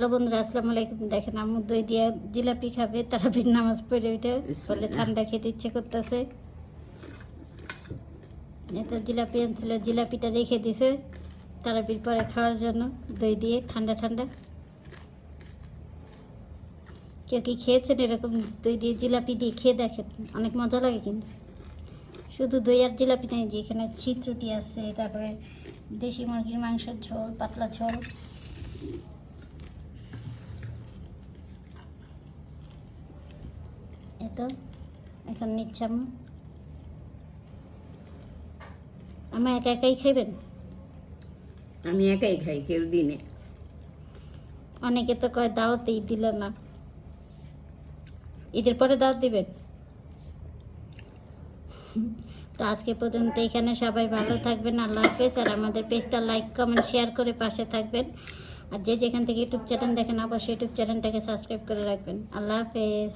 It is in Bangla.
হ্যালো বন্ধুরা, আসসালামু আলাইকুম। দেখেন আম্মু দই দিয়ে জিলাপি খাবে, তারাবির নামাজ পড়ে ওইটা বলে ঠান্ডা খেতে ইচ্ছে করতেছে। এত জিলাপি আনছিল, জিলাপিটা রেখে দিছে তারাবির পরে খাওয়ার জন্য দই দিয়ে ঠান্ডা ঠান্ডা। কেউ কি খেয়েছেন এরকম দই দিয়ে জিলাপি দিয়ে? খেয়ে দেখেন, অনেক মজা লাগে। কিন্তু শুধু দই আর জিলাপি নেই, যে এখানে ছিটরুটি আছে, তারপরে দেশি মুরগির মাংসের ঝোল, পাতলা ঝোল। এতো এখন নিচ্ছে আম্মু। আমার একা একাই খাইবেন? আমি একাই খাই, কেউ দিনে। অনেকে তো কয় দাওয়াতেই দিল না, ঈদের পরে দাওয়াত দিবেন। তো আজকে পর্যন্ত এখানে, সবাই ভালো থাকবেন, আল্লাহ হাফেজ। আর আমাদের পেজটা লাইক কমেন্ট শেয়ার করে পাশে থাকবেন। আর যে যেখান থেকে ইউটিউব চ্যানেল দেখেন, অবশ্যই ইউটিউব চ্যানেলটাকে সাবস্ক্রাইব করে রাখবেন। আল্লাহ হাফেজ।